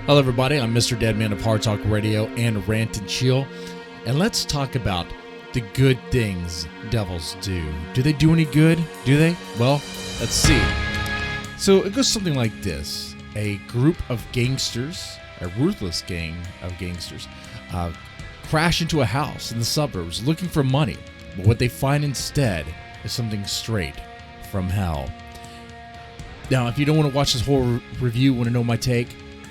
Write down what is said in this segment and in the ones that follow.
Hello everybody, I'm Mr. Deadman of Hard Talk Radio and Rant and Chill, and let's talk about the good things devils do. Do they do any good? Do they? Well, let's see. So it goes something like this. A group of gangsters, a ruthless gang of gangsters, crash into a house in the suburbs looking for money, but what they find instead is something straight from hell. Now, if you don't want to watch this whole review, want to know my take,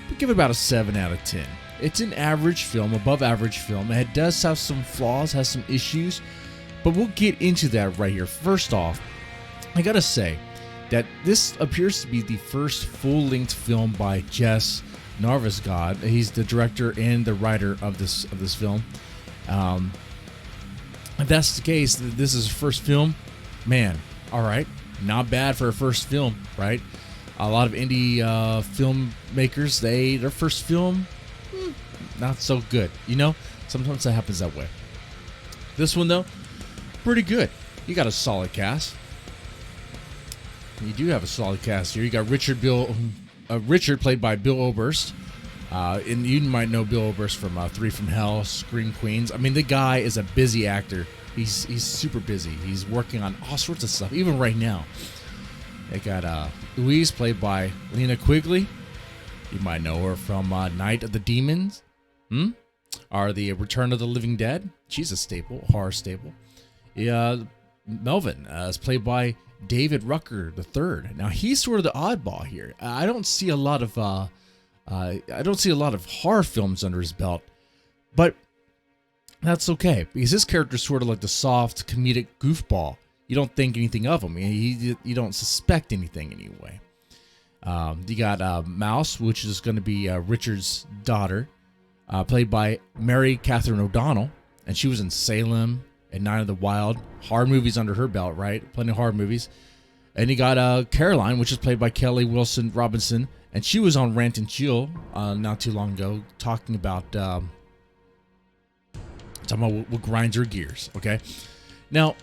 we'll give it about a 7 out of 10. It's an average film, above average film. It does have some flaws, has some issues, but we'll get into that right here. First off, I gotta say that this appears to be the first full-length film by Jess Narvesgod. He's the director and the writer of this film. If that's the case, this is his first film. Man, all right, not bad for a first film, right? A lot of indie filmmakers, their first film, not so good. You know, sometimes that happens that way. This one, though, pretty good. You got a solid cast. You do have a solid cast here. You got Richard, played by Bill Oberst. And you might know Bill Oberst from Three from Hell, Scream Queens. I mean, the guy is a busy actor. He's super busy. He's working on all sorts of stuff, even right now. They got Louise, played by Lena Quigley. You might know her from Night of the Demons. Or the Return of the Living Dead. She's a staple, horror staple. Yeah, Melvin is played by David Rucker III. Now he's sort of the oddball here. I don't see a lot of horror films under his belt, but that's okay because his character is sort of like the soft comedic goofball. You don't think anything of him. You don't suspect anything anyway. You got Mouse, which is going to be Richard's daughter, played by Mary Catherine O'Donnell, and she was in Salem and Night of the Wild. Horror movies under her belt, right? Plenty of horror movies. And you got Caroline, which is played by Kelly Wilson Robinson, and she was on Rant and Chill not too long ago, talking about what grinds her gears. Okay, now.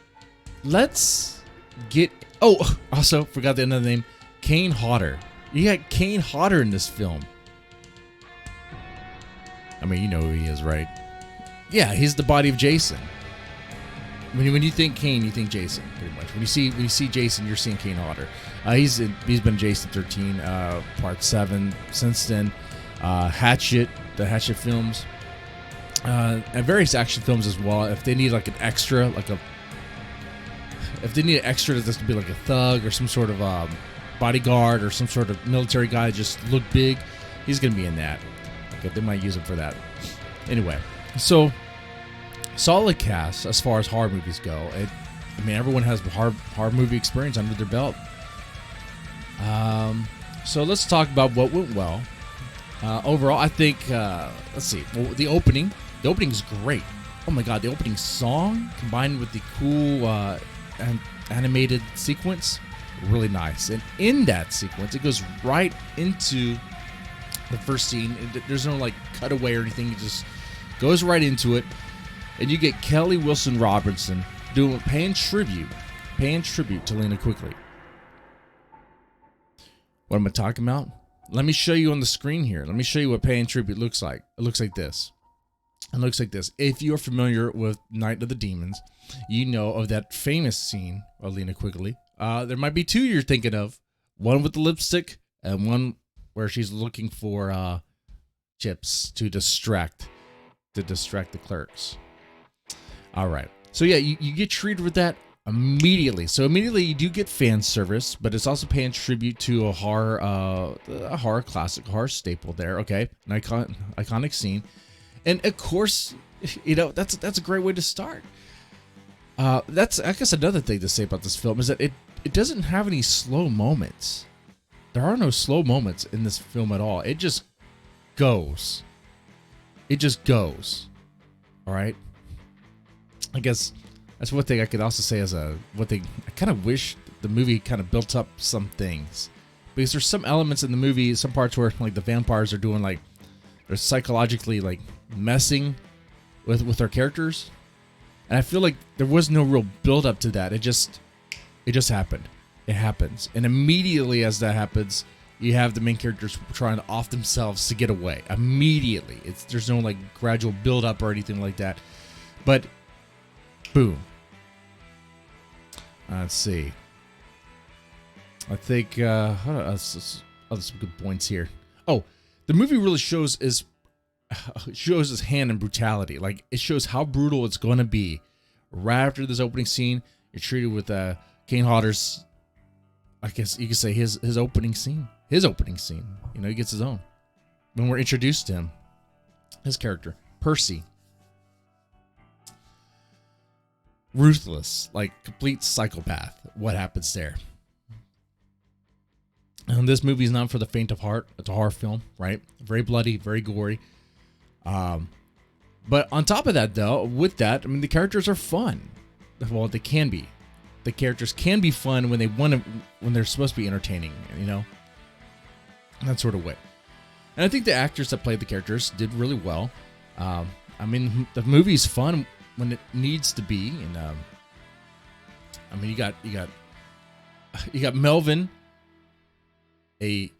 Let's get... Oh, also, forgot the another name. Kane Hodder. You got Kane Hodder in this film. I mean, you know who he is, right? Yeah, he's the body of Jason. When you think Kane, you think Jason, pretty much. When you see Jason, you're seeing Kane Hodder. He's been Jason 13, Part 7 since then. Hatchet, the Hatchet films. And various action films as well. If they need like an extra, if they need an extra, this could be like a thug or some sort of bodyguard or some sort of military guy just look big, he's going to be in that. Okay, they might use him for that. Anyway, so solid cast as far as horror movies go. I mean, everyone has horror movie experience under their belt. So let's talk about what went well. Overall, I think, let's see, well, the opening is great. Oh my God, the opening song combined with the cool animated sequence, really nice. And in that sequence, it goes right into the first scene. There's no like cutaway or anything. It just goes right into it, and you get Kelly Wilson Robinson paying tribute to Lena Quigley. What am I talking about? Let me show you on the screen here. Let me show you what paying tribute looks like. It looks like this. It looks like this. If you're familiar with Night of the Demons, you know of that famous scene of Lena Quigley. There might be two you're thinking of. One with the lipstick and one where she's looking for chips to distract the clerks. All right. So yeah, you get treated with that immediately. So immediately you do get fan service, but it's also paying tribute to a horror classic, horror staple there. Okay, an iconic scene. And of course, you know, that's a great way to start. That's, I guess, another thing to say about this film is that it doesn't have any slow moments. There are no slow moments in this film at all. It just goes. It just goes. All right. I guess that's one thing I could also say as I kind of wish the movie kind of built up some things, because there's some elements in the movie, some parts where like the vampires are doing like they're psychologically like messing with our characters, and I feel like there was no real build up to that. It just happened. It happens, and immediately as that happens, you have the main characters trying to off themselves to get away immediately. There's no like gradual build up or anything like that. But boom. Let's see. I think some good points here. Oh, the movie really shows his hand in brutality. Like, it shows how brutal it's going to be. Right after this opening scene, you're treated with Kane Hodder's, I guess you could say his opening scene. His opening scene. You know, he gets his own. When we're introduced to him, his character, Percy. Ruthless, like complete psychopath. What happens there? And this movie is not for the faint of heart. It's a horror film, right? Very bloody, very gory. But on top of that, though, with that, I mean, the characters are fun. Well, they can be. The characters can be fun when they're supposed to be entertaining, you know, that sort of way. And I think the actors that played the characters did really well. I mean, the movie's fun when it needs to be, and I mean, you got Melvin, a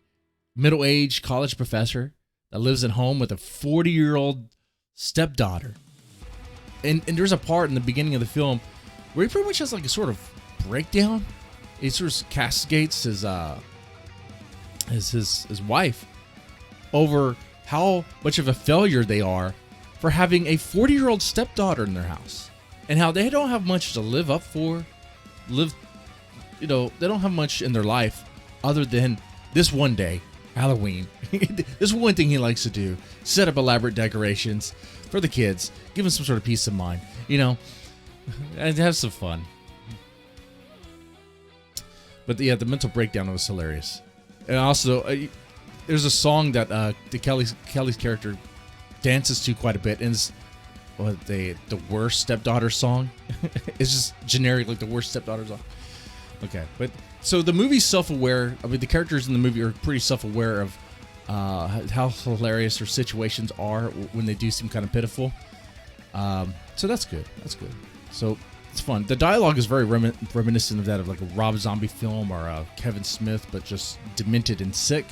middle-aged college professor that lives at home with a 40-year-old stepdaughter. And there's a part in the beginning of the film where he pretty much has like a sort of breakdown. He sort of castigates his wife over how much of a failure they are for having a 40-year-old stepdaughter in their house, and how they don't have much to live up for. You know, they don't have much in their life other than this one day, Halloween. This one thing he likes to do: set up elaborate decorations for the kids, give them some sort of peace of mind, you know, and have some fun. But yeah, the mental breakdown was hilarious. And also, there's a song that Kelly's character dances to quite a bit, and it's the worst stepdaughter song. It's just generic, like the worst stepdaughter song. Okay, but so the movie's self-aware. I mean, the characters in the movie are pretty self-aware of how hilarious their situations are when they do seem kind of pitiful. So that's good. That's good. So it's fun. The dialogue is very reminiscent of that of like a Rob Zombie film or a Kevin Smith, but just demented and sick.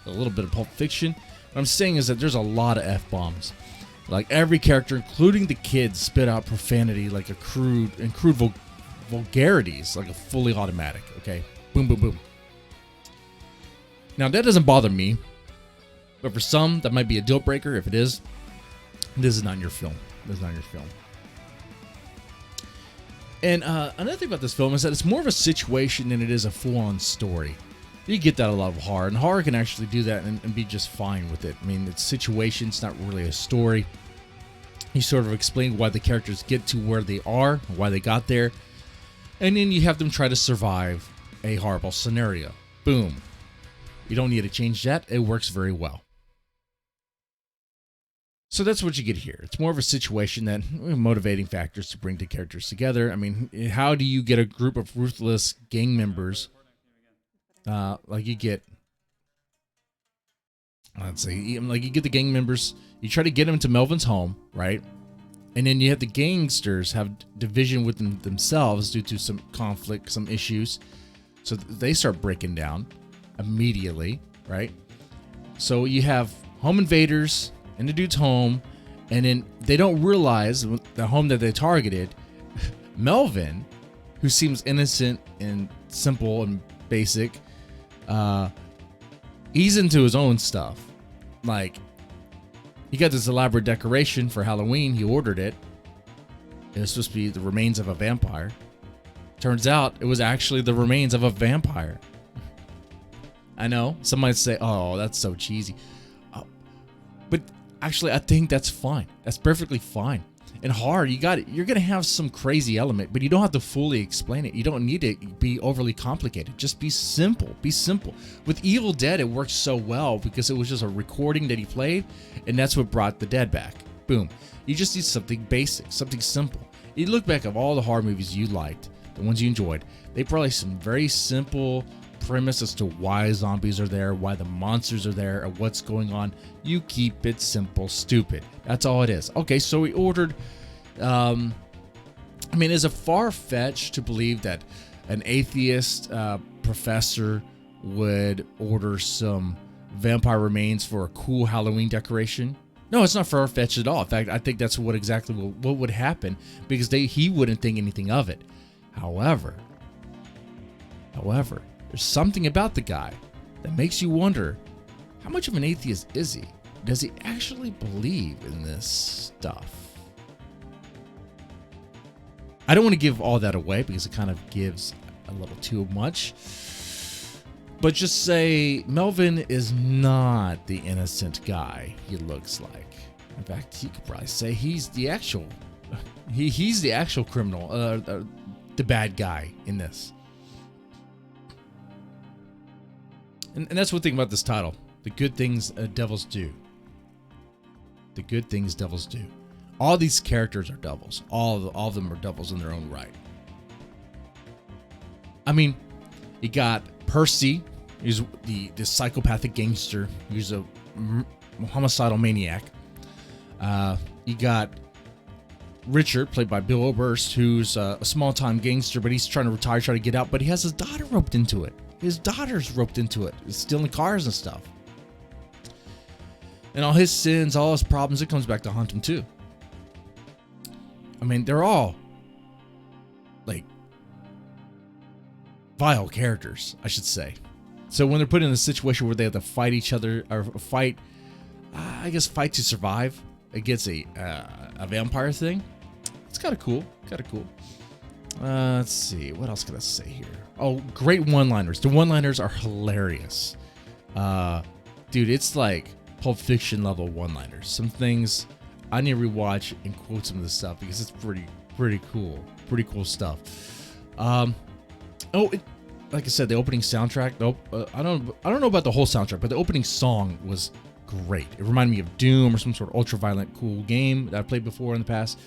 A little bit of Pulp Fiction. What I'm saying is that there's a lot of F-bombs. Like, every character, including the kids, spit out profanity like crude vulgarities, like a fully automatic. Okay, boom, boom, boom. Now that doesn't bother me, but for some that might be a deal breaker. If it is, this is not your film. This is not your film. And another thing about this film is that it's more of a situation than it is a full-on story. You get that a lot of horror, and horror can actually do that and be just fine with it. I mean, it's situations, not really a story. You sort of explain why the characters get to where they are, why they got there, and then you have them try to survive a horrible scenario. Boom. You don't need to change that. It works very well. So that's what you get here. It's more of a situation than motivating factors to bring the characters together. I mean, how do you get a group of ruthless gang members? Like you get, let's say, like you get the gang members, you try to get them to Melvin's home, right? And then you have the gangsters have division within themselves due to some conflict, some issues. So they start breaking down immediately, right? So you have home invaders in the dude's home, and then they don't realize the home that they targeted, Melvin, who seems innocent and simple and basic, he's into his own stuff. Like, he got this elaborate decoration for Halloween. He ordered it. It was supposed to be the remains of a vampire. Turns out it was actually the remains of a vampire. I know some might say, "Oh, that's so cheesy," but actually, I think that's fine. That's perfectly fine. In horror, you're gonna have some crazy element, but you don't have to fully explain it. You don't need to be overly complicated. Just be simple. Be simple. With Evil Dead, it worked so well because it was just a recording that he played, and that's what brought the dead back. Boom. You just need something basic, something simple. You look back of all the horror movies you liked, the ones you enjoyed, they probably some very simple premise as to why zombies are there, why the monsters are there, or what's going on. You keep it simple, stupid. That's all it is. Okay, so we ordered, I mean, is it far-fetched to believe that an atheist professor would order some vampire remains for a cool Halloween decoration. No, it's not far-fetched at all. In fact, I think that's what would happen, because he wouldn't think anything of it. However, there's something about the guy that makes you wonder, how much of an atheist is he? Does he actually believe in this stuff? I don't want to give all that away because it kind of gives a little too much. But just say Melvin is not the innocent guy he looks like. In fact, you could probably say he's the actual criminal, the bad guy in this. And that's one thing about this title: the good things devils do. The good things devils do. All these characters are devils. All of them are devils in their own right. I mean, you got Percy, who's the psychopathic gangster. He's a homicidal maniac. You got Richard, played by Bill Oberst, who's a small-time gangster, but he's trying to retire, trying to get out, but he has his daughter roped into it. His daughter's roped into it. He's stealing cars and stuff. And all his sins, all his problems, it comes back to haunt him too. I mean, they're all like vile characters, I should say. So when they're put in a situation where they have to fight each other, or fight to survive against a vampire thing, it's kind of cool. Let's see, what else can I say here? Oh, great one-liners. The one-liners are hilarious. Dude, it's like Pulp Fiction level one-liners. Some things I need to rewatch and quote some of this stuff because it's pretty cool. Pretty cool stuff. Like I said, the opening soundtrack. I don't know about the whole soundtrack, but the opening song was great. It reminded me of Doom or some sort of ultra-violent cool game that I played before in the past.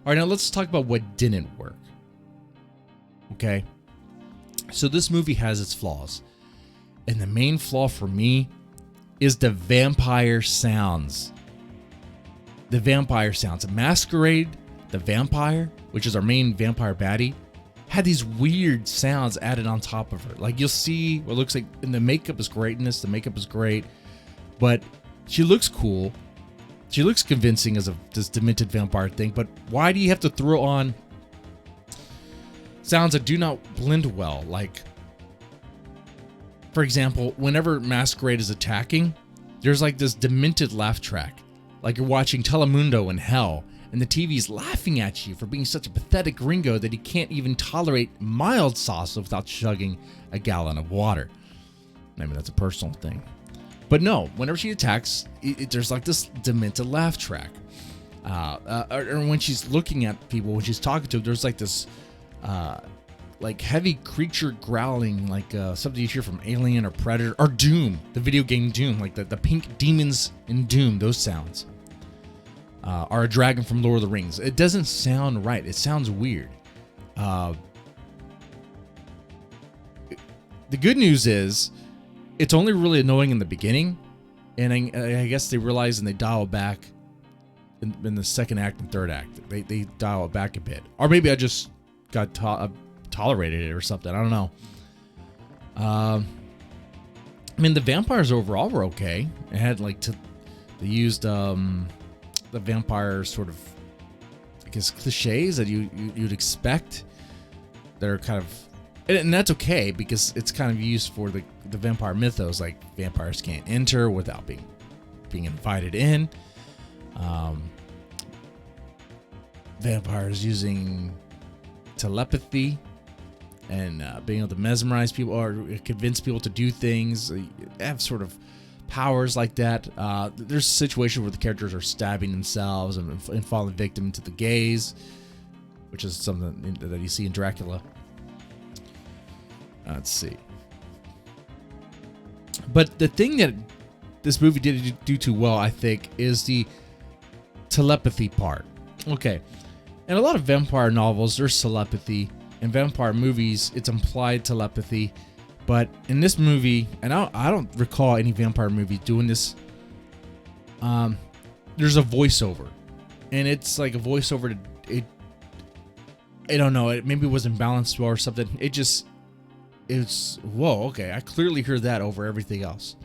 All right, now let's talk about what didn't work. Okay, so this movie has its flaws, and the main flaw for me is the vampire sounds. The vampire sounds. Masquerade, the vampire, which is our main vampire baddie, had these weird sounds added on top of her. Like, you'll see what looks like, and the makeup is great in this. The makeup is great, but she looks cool. She looks convincing as this demented vampire thing, but why do you have to throw on sounds that do not blend well? Like, for example, whenever Masquerade is attacking, there's like this demented laugh track. Like you're watching Telemundo in hell, and the TV's laughing at you for being such a pathetic gringo that he can't even tolerate mild sauce without chugging a gallon of water. Maybe that's a personal thing. But no, whenever she attacks, there's like this demented laugh track. Or when she's looking at people, when she's talking to them, there's like this like heavy creature growling, like something you hear from Alien or Predator or Doom, the video game Doom, like the pink demons in Doom, those sounds. Or a dragon from Lord of the Rings. It doesn't sound right. It sounds weird. The good news is, it's only really annoying in the beginning, and I guess they realize and they dial back in the second act and third act. They dial it back a bit, or maybe I just got tolerated it or something. I don't know. I mean, the vampires overall were okay. It had like they used the vampire sort of, I guess, cliches that you'd expect. That are kind of. And that's okay because it's kind of used for the vampire mythos, like vampires can't enter without being invited in. Vampires using telepathy and being able to mesmerize people or convince people to do things. They have sort of powers like that. There's situations where the characters are stabbing themselves and falling victim to the gaze, which is something that you see in Dracula. Let's see. But the thing that this movie didn't do too well, I think, is the telepathy part. Okay. In a lot of vampire novels, there's telepathy. In vampire movies, it's implied telepathy. But in this movie, and I don't recall any vampire movie doing this, there's a voiceover. And it's like a voiceover to... I don't know. Maybe it wasn't balanced well or something. it's, whoa, okay, I clearly heard that over everything else.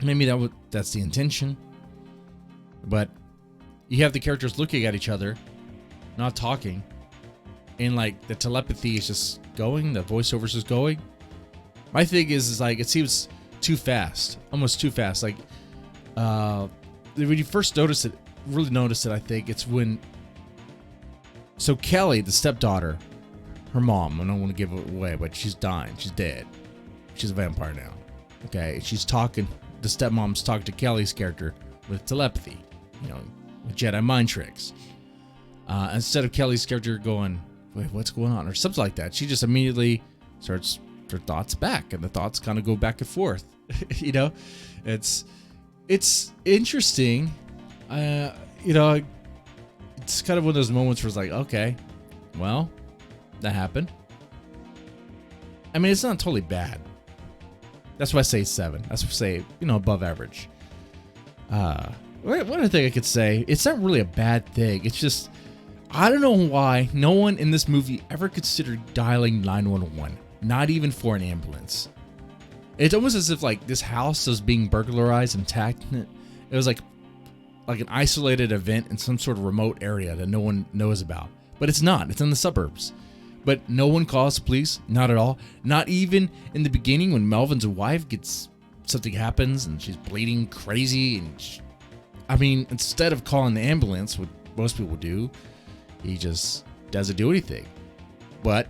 Maybe that's the intention, but you have the characters looking at each other, not talking, and like the telepathy is just going, the voiceover's just going. My thing is like it seems too fast, almost too fast. Like when you first really notice it, I think it's when. So Kelly, the stepdaughter, her mom, I don't want to give it away, but she's dying. She's dead. She's a vampire now. Okay, she's talking. The stepmom's talking to Kelly's character with telepathy, with Jedi mind tricks. Instead of Kelly's character going, wait, what's going on? Or something like that. She just immediately starts her thoughts back, and the thoughts kind of go back and forth. It's interesting. It's kind of one of those moments where it's like, okay, well, that happened. I mean, it's not totally bad. That's why I say 7. That's why I say, above average. One other thing I could say, it's not really a bad thing. It's just, I don't know why no one in this movie ever considered dialing 911, not even for an ambulance. It's almost as if like this house was being burglarized and attacked. It was like an isolated event in some sort of remote area that no one knows about. But it's not. It's in the suburbs. But no one calls the police. Not at all. Not even in the beginning when Melvin's wife something happens and she's bleeding crazy. And instead of calling the ambulance, what most people do, he just doesn't do anything. But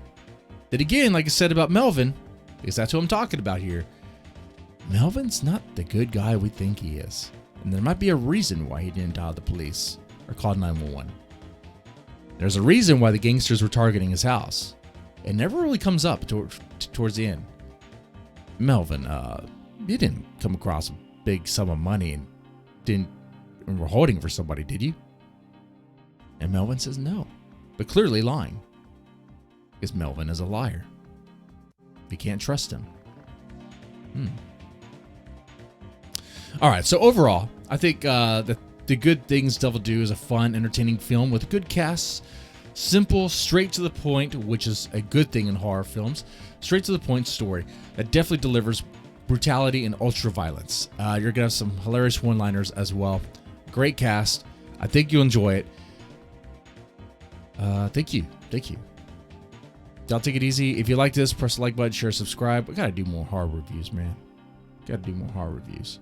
then again, like I said about Melvin, because that's what I'm talking about here, Melvin's not the good guy we think he is. And there might be a reason why he didn't dial the police or call 911. There's a reason why the gangsters were targeting his house. It never really comes up towards the end. Melvin, you didn't come across a big sum of money and were holding for somebody, did you? And Melvin says no, but clearly lying. Because Melvin is a liar. You can't trust him. All right, so overall, I think the Good Things Devil Do is a fun, entertaining film with a good cast, simple, straight to the point, which is a good thing in horror films, straight to the point story that definitely delivers brutality and ultra violence. You're going to have some hilarious one-liners as well. Great cast. I think you'll enjoy it. Thank you. Y'all take it easy. If you like this, press the like button, share, subscribe. We got to do more horror reviews, man. Got to do more horror reviews.